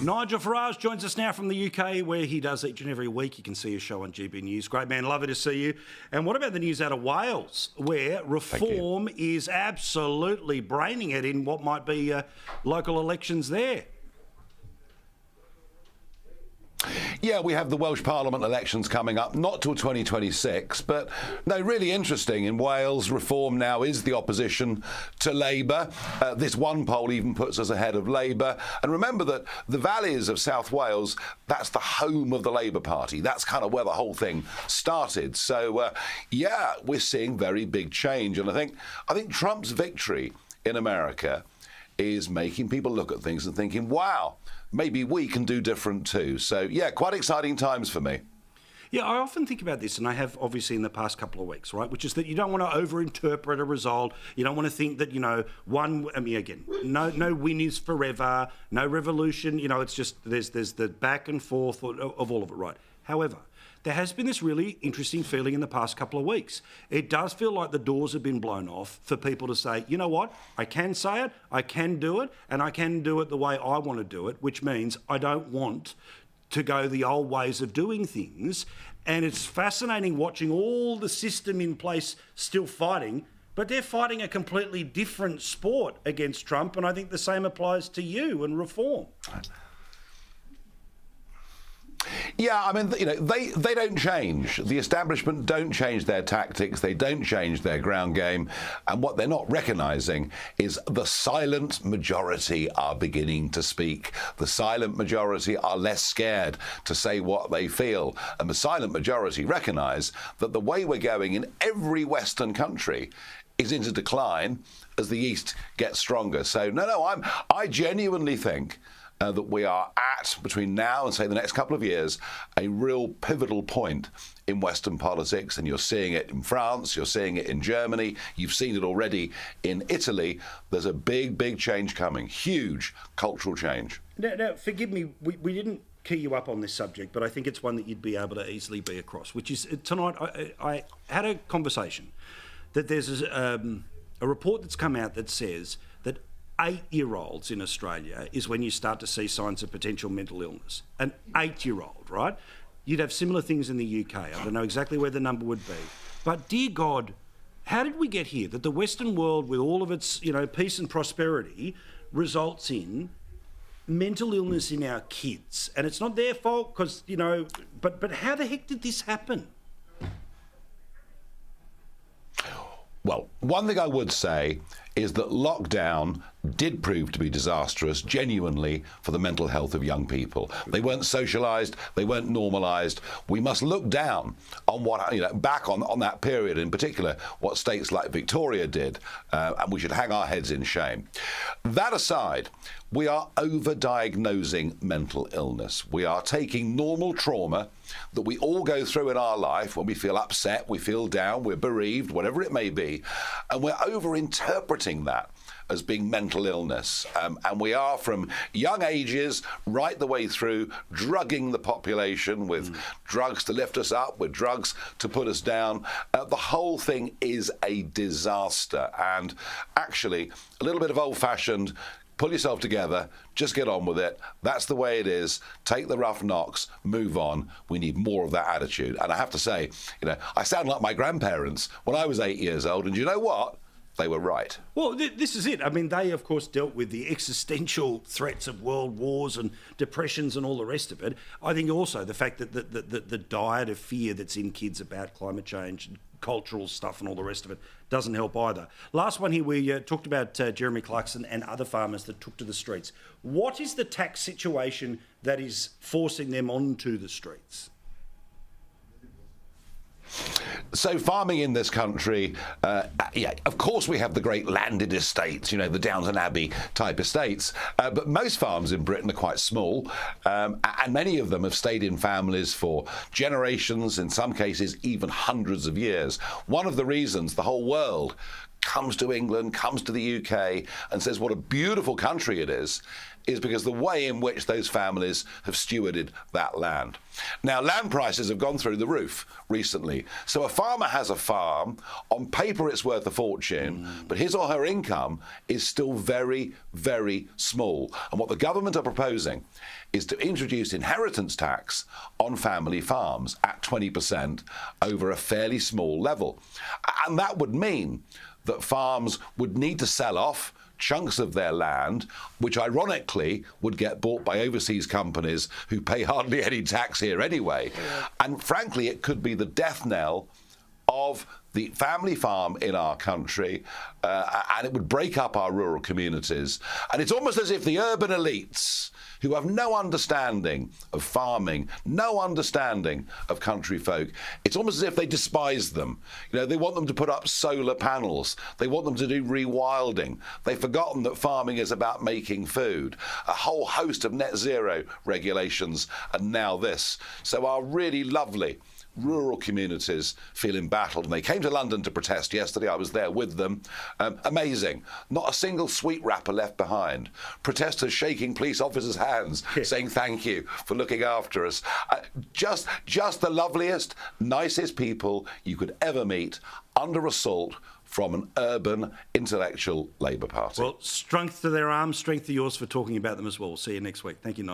Nigel Farage joins us now from the UK, where he does each and every week. You can see his show on GB News. Great man, lovely to see you. And what about the news out of Wales, where reform is absolutely braining it in what might be local elections there? Yeah, we have the Welsh Parliament elections coming up, not till 2026, but no, really interesting. In Wales, Reform now is the opposition to Labour. This one poll even puts us ahead of Labour. And remember that the valleys of South Wales, that's the home of the Labour Party. That's kind of where the whole thing started. So, yeah, we're seeing very big change. And I think Trump's victory in America is making people look at things and thinking, wow, maybe we can do different too. So, yeah, quite exciting times for me. Yeah, I often think about this, and I have obviously in the past couple of weeks, right, which is that you don't want to overinterpret a result. You don't want to think that, no win is forever, no revolution. It's just there's the back and forth of all of it, right? However, there has been this really interesting feeling in the past couple of weeks. It does feel like the doors have been blown off for people to say, you know what, I can say it, I can do it, and I can do it the way I want to do it, which means I don't want to go the old ways of doing things. And it's fascinating watching all the system in place still fighting, but they're fighting a completely different sport against Trump, and I think the same applies to you and Reform. Yeah, I mean, they don't change. The establishment don't change their tactics. They don't change their ground game. And what they're not recognising is the silent majority are beginning to speak. The silent majority are less scared to say what they feel. And the silent majority recognise that the way we're going in every Western country is into decline as the East gets stronger. So, I genuinely think that we are at, between now and, say, the next couple of years, a real pivotal point in Western politics. And you're seeing it in France, you're seeing it in Germany, you've seen it already in Italy. There's a big, big change coming, huge cultural change. Now forgive me, we didn't key you up on this subject, but I think it's one that you'd be able to easily be across, which is tonight I had a conversation that there's a report that's come out that says that 8-year-olds in Australia is when you start to see signs of potential mental illness. An 8-year-old, right? You'd have similar things in the UK. I don't know exactly where the number would be. But dear God, how did we get here? That the Western world, with all of its, peace and prosperity, results in mental illness in our kids. And it's not their fault because, but how the heck did this happen? Well, one thing I would say is that lockdown did prove to be disastrous, genuinely, for the mental health of young people. They weren't socialised, they weren't normalised. We must look down on back on that period, in particular, what states like Victoria did, and we should hang our heads in shame. That aside, we are over-diagnosing mental illness. We are taking normal trauma that we all go through in our life when we feel upset, we feel down, we're bereaved, whatever it may be, and we're over-interpreting that as being mental illness. And we are, from young ages right the way through, drugging the population with drugs to lift us up, with drugs to put us down. The whole thing is a disaster. And actually, a little bit of old-fashioned, pull yourself together, just get on with it. That's the way it is. Take the rough knocks, move on. We need more of that attitude. And I have to say, I sound like my grandparents when I was 8 years old. And you know what? They were right. Well, this is it. I mean, they, of course, dealt with the existential threats of world wars and depressions and all the rest of it. I think also the fact that the diet of fear that's in kids about climate change and cultural stuff and all the rest of it doesn't help either. Last one here, we talked about Jeremy Clarkson and other farmers that took to the streets. What is the tax situation that is forcing them onto the streets? So farming in this country, of course we have the great landed estates, the Downton Abbey type estates, but most farms in Britain are quite small, and many of them have stayed in families for generations, in some cases even hundreds of years. One of the reasons the whole world comes to England, comes to the UK and says what a beautiful country it is is because the way in which those families have stewarded that land. Now, land prices have gone through the roof recently. So a farmer has a farm. On paper, it's worth a fortune, but his or her income is still very, very small. And what the government are proposing is to introduce inheritance tax on family farms at 20% over a fairly small level. And that would mean that farms would need to sell off chunks of their land, which ironically would get bought by overseas companies who pay hardly any tax here anyway. And frankly, it could be the death knell of the family farm in our country, and it would break up our rural communities. And it's almost as if the urban elites, who have no understanding of farming, no understanding of country folk, it's almost as if they despise them. You know, they want them to put up solar panels. They want them to do rewilding. They've forgotten that farming is about making food. A whole host of net zero regulations, and now this. So our really lovely rural communities feel embattled. And they came to London to protest yesterday. I was there with them. Amazing. Not a single sweet wrapper left behind. Protesters shaking police officers' hands, saying thank you for looking after us. Just the loveliest, nicest people you could ever meet under assault from an urban, intellectual Labour Party. Well, strength to their arms, strength to yours for talking about them as well. We'll see you next week. Thank you, Nigel.